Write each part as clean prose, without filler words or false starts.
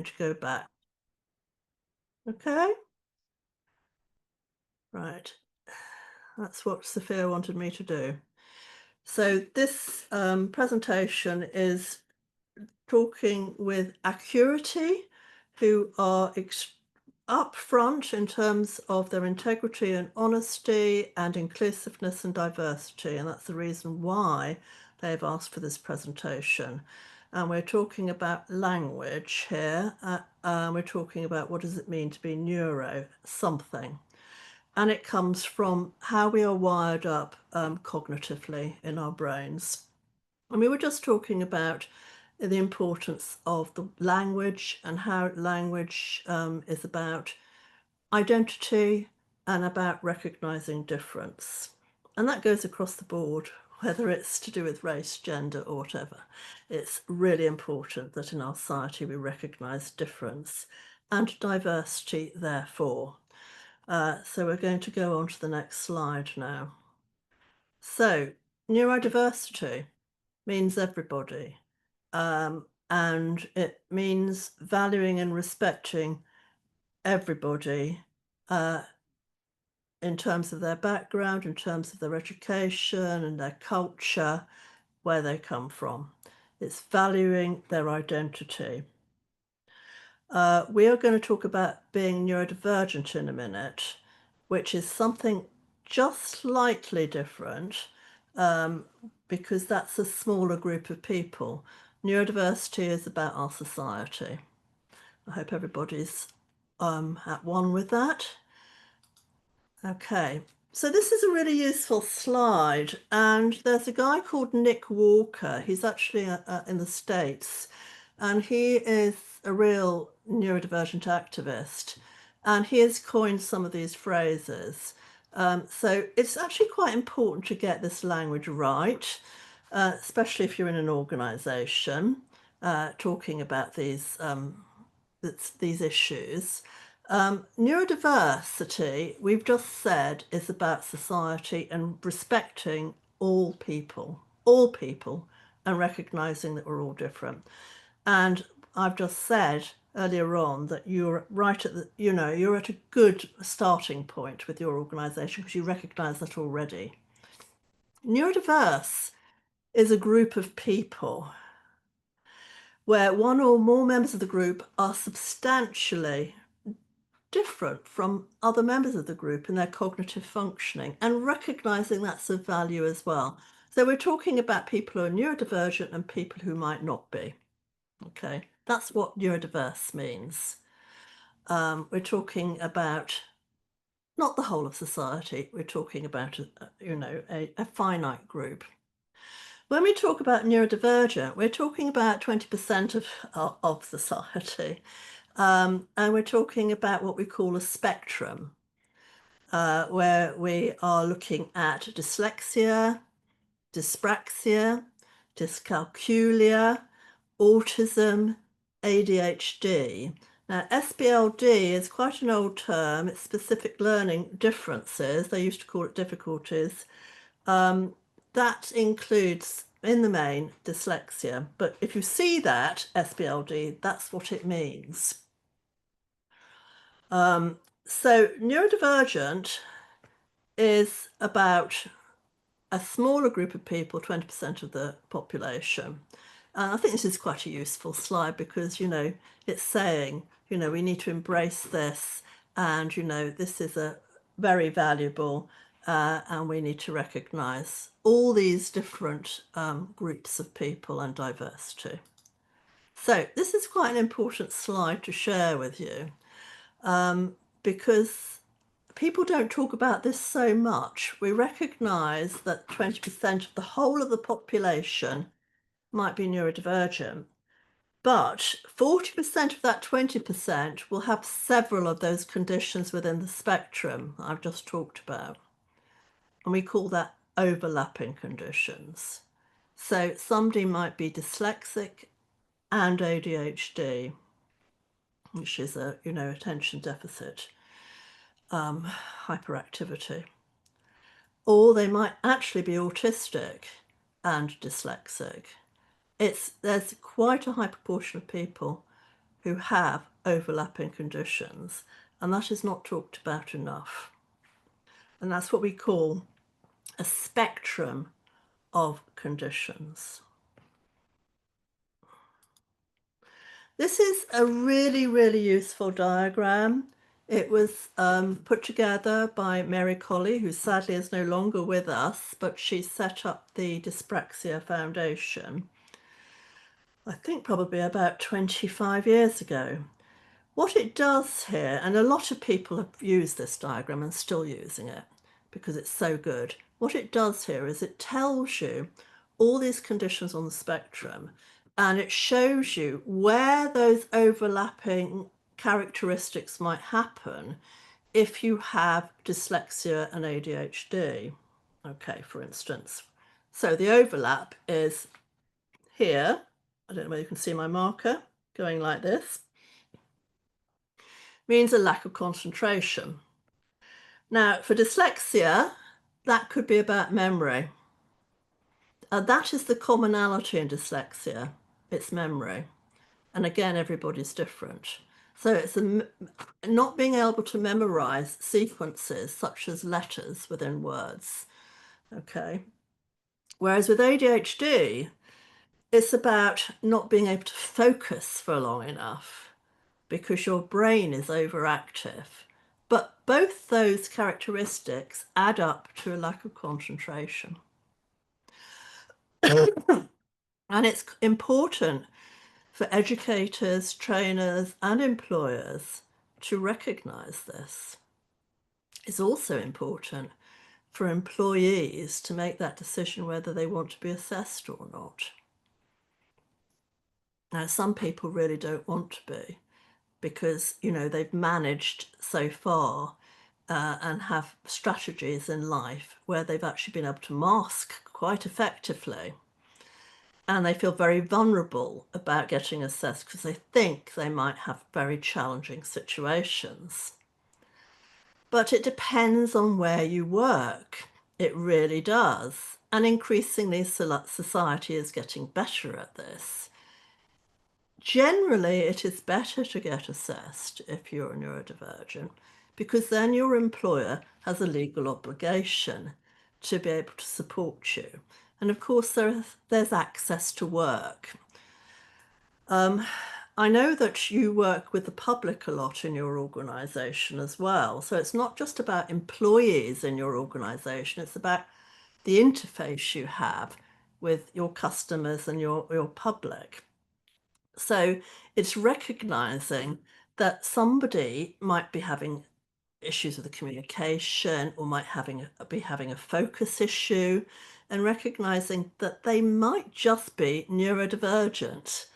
to go back. Okay. Right. That's what Sophia wanted me to do. So this presentation is talking with Acruity, who are upfront in terms of their integrity and honesty and inclusiveness and diversity. And that's the reason why they've asked for this presentation. And we're talking about language here. We're talking about what does it mean to be neuro something. And it comes from how we are wired up cognitively in our brains. And we were just talking about the importance of the language and how language is about identity and about recognizing difference. And that goes across the board, whether it's to do with race, gender, or whatever. It's really important that in our society we recognize difference and diversity, therefore. So we're going to go on to the next slide now. So neurodiversity means everybody. And it means valuing and respecting everybody in terms of their background, in terms of their education and their culture, where they come from. It's valuing their identity. We are going to talk about being neurodivergent in a minute, which is something just slightly different because that's a smaller group of people. Neurodiversity is about our society. I hope everybody's at one with that. Okay, so this is a really useful slide, and there's a guy called Nick Walker. He's actually in the States, and he is a real neurodivergent activist, and he has coined some of these phrases. So it's actually quite important to get this language right, especially if you're in an organisation talking about these issues. Neurodiversity, we've just said, is about society and respecting all people, and recognising that we're all different. And I've just said earlier on that you're right at the, you're at a good starting point with your organisation because you recognise that already. Neurodiverse is a group of people where one or more members of the group are substantially different from other members of the group in their cognitive functioning, and recognizing that's of value as well. So we're talking about people who are neurodivergent and people who might not be. Okay, that's what neurodiverse means. We're talking about not the whole of society, we're talking about a finite group. When we talk about neurodivergent, we're talking about 20% of society. And we're talking about what we call a spectrum, where we are looking at dyslexia, dyspraxia, dyscalculia, autism, ADHD. Now, SBLD is quite an old term. It's specific learning differences. They used to call it difficulties. That includes, in the main, dyslexia. But if you see that, SBLD, that's what it means. So neurodivergent is about a smaller group of people, 20% of the population. And I think this is quite a useful slide because, it's saying, we need to embrace this and, this is a very valuable and we need to recognise all these different groups of people and diversity. So this is quite an important slide to share with you because people don't talk about this so much. We recognise that 20% of the whole of the population might be neurodivergent, but 40% of that 20% will have several of those conditions within the spectrum I've just talked about. And we call that overlapping conditions. So somebody might be dyslexic and ADHD, which is attention deficit hyperactivity. Or they might actually be autistic and dyslexic. There's quite a high proportion of people who have overlapping conditions, and that is not talked about enough. And that's what we call a spectrum of conditions. This is a really, really useful diagram. It was put together by Mary Colley, who sadly is no longer with us, but she set up the Dyspraxia Foundation, I think probably about 25 years ago. What it does here, and a lot of people have used this diagram and still using it because it's so good. What it does here is it tells you all these conditions on the spectrum, and it shows you where those overlapping characteristics might happen if you have dyslexia and ADHD. Okay, for instance. So the overlap is here. I don't know whether you can see my marker going like this. Means a lack of concentration. Now, for dyslexia, that could be about memory. That is the commonality in dyslexia. It's memory. And again, everybody's different. So it's not being able to memorize sequences such as letters within words. Okay. Whereas with ADHD, it's about not being able to focus for long enough because your brain is overactive. But both those characteristics add up to a lack of concentration. And it's important for educators, trainers, and employers to recognize this. It's also important for employees to make that decision whether they want to be assessed or not. Now, some people really don't want to be because, you know, they've managed so far and have strategies in life where they've actually been able to mask quite effectively. And they feel very vulnerable about getting assessed because they think they might have very challenging situations. But it depends on where you work. It really does. And increasingly, society is getting better at this. Generally, it is better to get assessed if you're a neurodivergent because then your employer has a legal obligation to be able to support you. And of course, there's access to work. I know that you work with the public a lot in your organisation as well. So it's not just about employees in your organisation, it's about the interface you have with your customers and your public. So it's recognising that somebody might be having issues with the communication or might be having a focus issue, and recognising that they might just be neurodivergent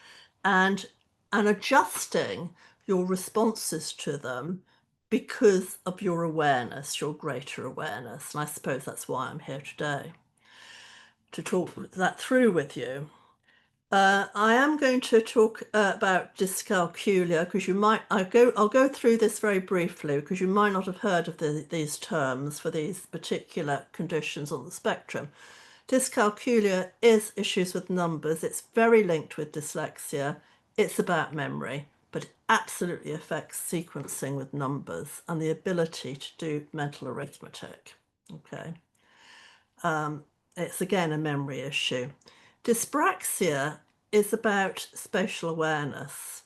and adjusting your responses to them because of your awareness, your greater awareness. And I suppose that's why I'm here today, to talk that through with you. I am going to talk about dyscalculia because I'll go through this very briefly because you might not have heard of these terms for these particular conditions on the spectrum. Dyscalculia is issues with numbers. It's very linked with dyslexia. It's about memory, but it absolutely affects sequencing with numbers and the ability to do mental arithmetic. Okay. It's again a memory issue. Dyspraxia is about spatial awareness.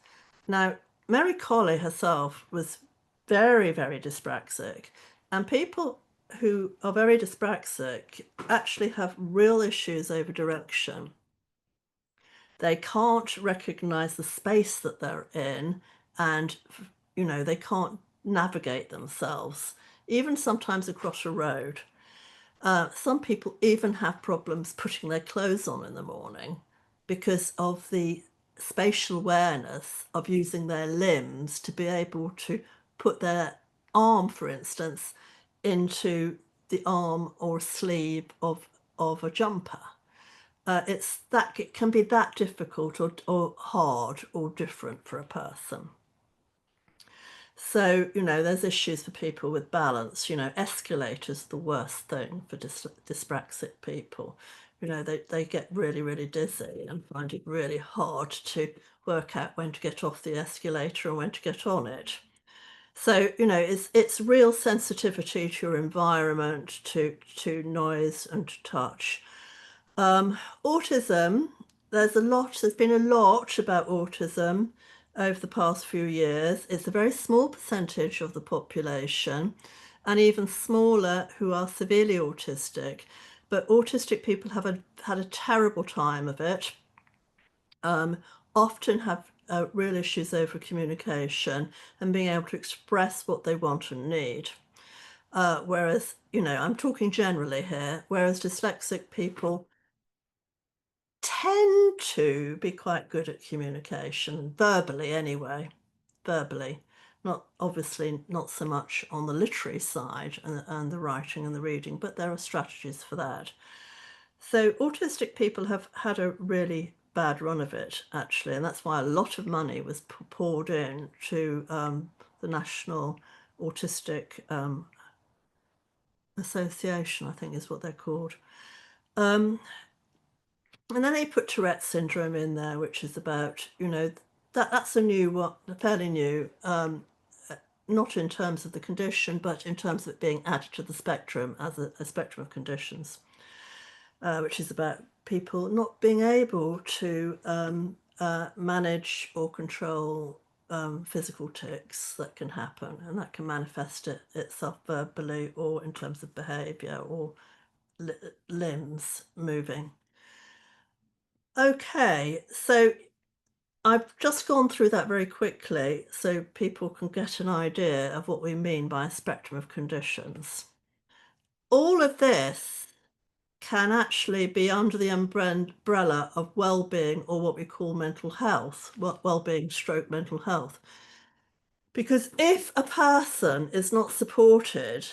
Now, Mary Colley herself was very, very dyspraxic, and people who are very dyspraxic actually have real issues over direction. They can't recognize the space that they're in, and, you know, they can't navigate themselves, even sometimes across a road. Some people even have problems putting their clothes on in the morning because of the spatial awareness of using their limbs to be able to put their arm, for instance, into the arm or sleeve of a jumper. It can be that difficult or hard or different for a person. So, you know, there's issues for people with balance. You know, escalators are the worst thing for dyspraxic people they get really, really dizzy and find it really hard to work out when to get off the escalator and when to get on it. So, it's real sensitivity to your environment, to noise and to touch. Autism, there's been a lot about autism over the past few years. It's a very small percentage of the population, and even smaller who are severely autistic. But autistic people have had a terrible time of it, often have real issues over communication and being able to express what they want and need. Whereas, I'm talking generally here, whereas dyslexic people tend to be quite good at communication, verbally anyway, verbally. Not obviously not so much on the literary side and the writing and the reading, but there are strategies for that. So autistic people have had a really bad run of it, actually, and that's why a lot of money was poured in to the National Autistic Association, I think is what they're called. And then they put Tourette's syndrome in there, which is about, that's a new one, fairly new, not in terms of the condition, but in terms of it being added to the spectrum as a spectrum of conditions, which is about people not being able to manage or control physical tics that can happen, and that can manifest itself verbally or in terms of behaviour or limbs moving. Okay, so I've just gone through that very quickly so people can get an idea of what we mean by a spectrum of conditions. All of this can actually be under the umbrella of well-being, or what we call mental health, well-being stroke mental health. Because if a person is not supported,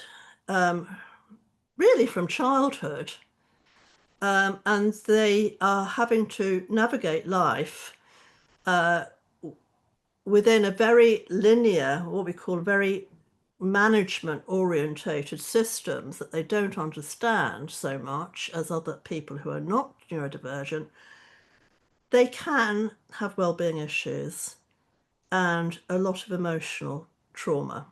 really from childhood, and they are having to navigate life within a very linear, what we call very management orientated systems that they don't understand so much as other people who are not neurodivergent, they can have well-being issues and a lot of emotional trauma.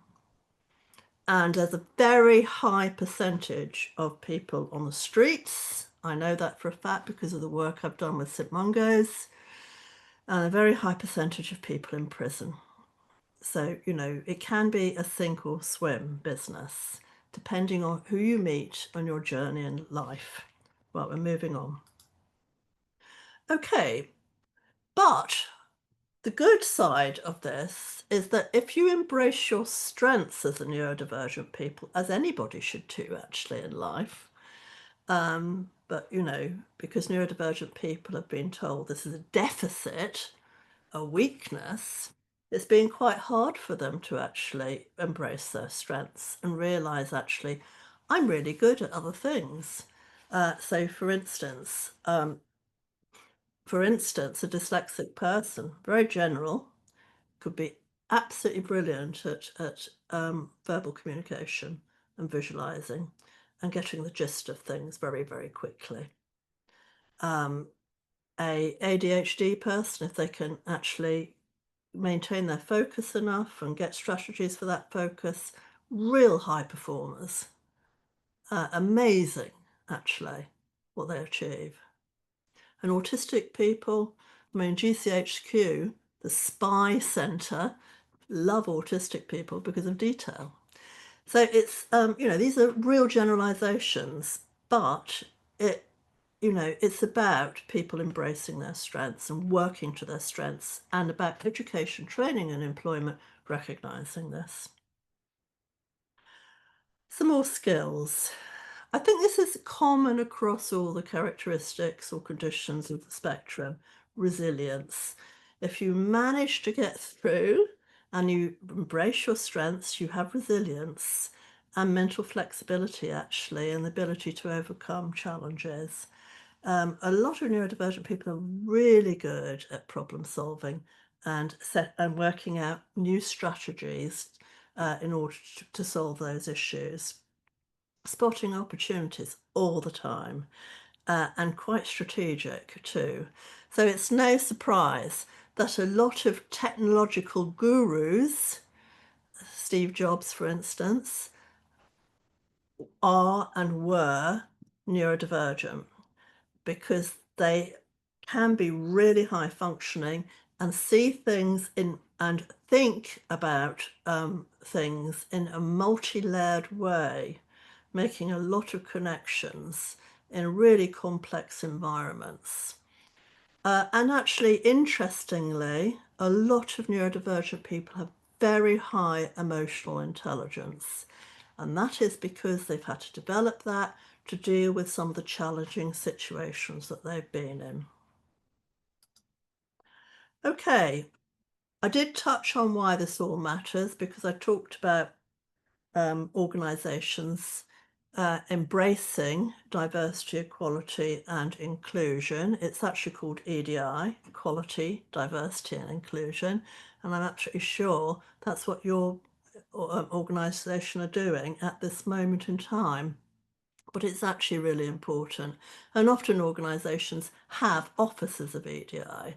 And there's a very high percentage of people on the streets. I know that for a fact because of the work I've done with St Mungo's, and a very high percentage of people in prison. So, it can be a sink or swim business, depending on who you meet on your journey in life. Well, we're moving on. Okay, but the good side of this is that if you embrace your strengths as a neurodivergent people, as anybody should do actually in life, but because neurodivergent people have been told this is a deficit, a weakness, it's been quite hard for them to actually embrace their strengths and realize actually, I'm really good at other things. So for instance, a dyslexic person, very general, could be absolutely brilliant at verbal communication and visualizing and getting the gist of things very, very quickly. A ADHD person, if they can actually maintain their focus enough and get strategies for that focus, real high performers. Amazing, actually, what they achieve. And autistic people, GCHQ, the SPY Centre, love autistic people because of detail. So it's, these are real generalizations, but it's about people embracing their strengths and working to their strengths, and about education, training and employment recognizing this. Some more skills. I think this is common across all the characteristics or conditions of the spectrum. Resilience. If you manage to get through and you embrace your strengths, you have resilience and mental flexibility, actually, and the ability to overcome challenges. A lot of neurodivergent people are really good at problem solving and working out new strategies in order to solve those issues. Spotting opportunities all the time, and quite strategic too. So it's no surprise that a lot of technological gurus, Steve Jobs, for instance, are and were neurodivergent because they can be really high functioning and see things in and think about things in a multi-layered way, making a lot of connections in really complex environments. And actually, interestingly, a lot of neurodivergent people have very high emotional intelligence. And that is because they've had to develop that to deal with some of the challenging situations that they've been in. Okay, I did touch on why this all matters because I talked about organisations embracing diversity, equality and inclusion. It's actually called EDI, Equality, Diversity and Inclusion, and I'm absolutely sure that's what your organisation are doing at this moment in time. But it's actually really important. And often organisations have offices of EDI.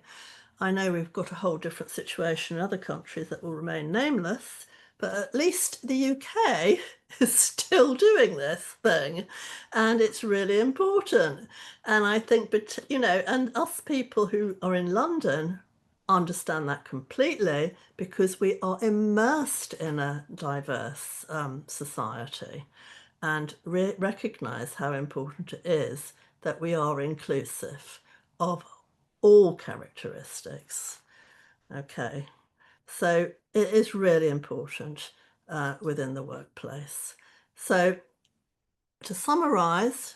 I know we've got a whole different situation in other countries that will remain nameless, but at least the UK is still doing this thing, and it's really important. And I think, but you know, and us people who are in London understand that completely because we are immersed in a diverse society and recognise how important it is that we are inclusive of all characteristics. Okay, so it is really important within the workplace. So to summarise,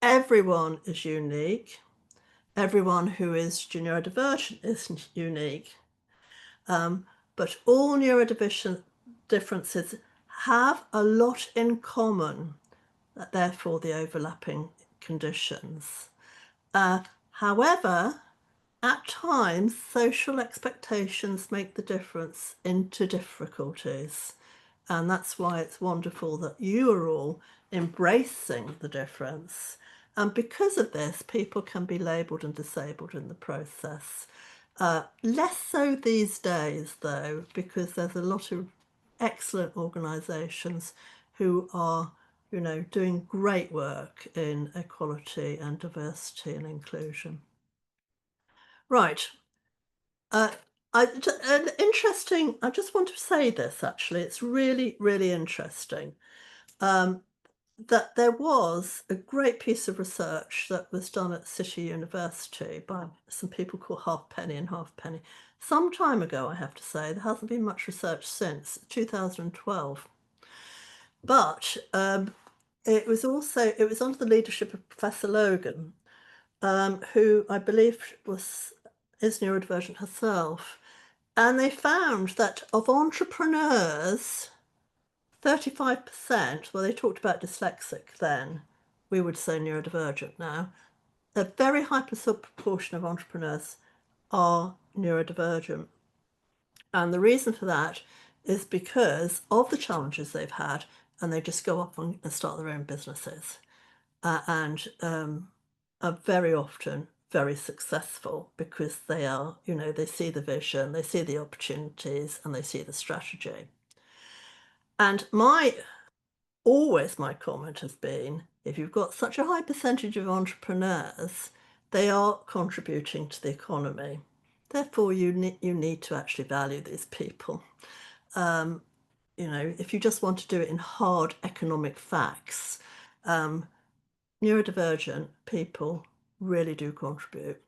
everyone is unique. Everyone who is neurodivergent is unique. But all neurodivergent differences have a lot in common, therefore the overlapping conditions. However, at times, social expectations make the difference into difficulties. And that's why it's wonderful that you are all embracing the difference. And because of this, people can be labelled and disabled in the process. Less so these days, though, because there's a lot of excellent organisations who are, you know, doing great work in equality and diversity and inclusion. Right. Interesting. I just want to say this actually. It's really, really interesting that there was a great piece of research that was done at City University by some people called Halfpenny and Halfpenny. Some time ago, I have to say, there hasn't been much research since 2012. But it was under the leadership of Professor Logan, who I believe is neurodivergent herself. And they found that of entrepreneurs, 35%, well, they talked about dyslexic then, we would say neurodivergent now, a very high proportion of entrepreneurs are neurodivergent. And the reason for that is because of the challenges they've had, and they just go off and start their own businesses. And are very often very successful because they are, you know, they see the vision, they see the opportunities, and they see the strategy. And always my comment has been, if you've got such a high percentage of entrepreneurs, they are contributing to the economy. Therefore, you need to actually value these people. You know, if you just want to do it in hard economic facts, neurodivergent people really do contribute,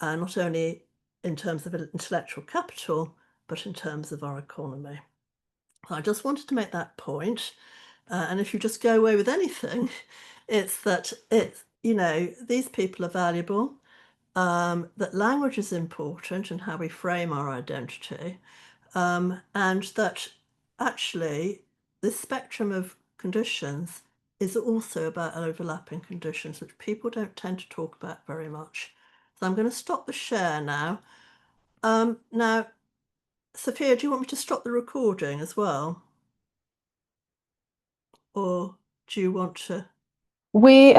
not only in terms of intellectual capital, but in terms of our economy. I just wanted to make that point. And if you just go away with anything, it's that you know, these people are valuable, that language is important in how we frame our identity, and that actually this spectrum of conditions is also about overlapping conditions, which people don't tend to talk about very much. So I'm going to stop the share now. Now, Sophia, do you want me to stop the recording as well? Or do you want to? We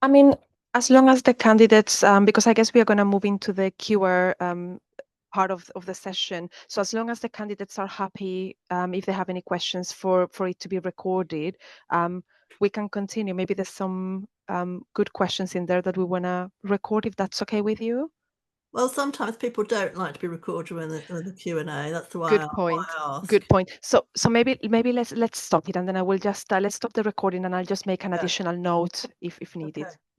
I mean, as long as the candidates, because I guess we are going to move into the QR part of the session. So as long as the candidates are happy, if they have any questions for it to be recorded, we can continue. Maybe there's some good questions in there that we want to record, if that's okay with you. Well, sometimes people don't like to be recorded with the Q&A. That's why Good I point. ask. Good point. So maybe let's stop it, and then I will just let's stop the recording, and I'll just make an additional note if needed. Okay.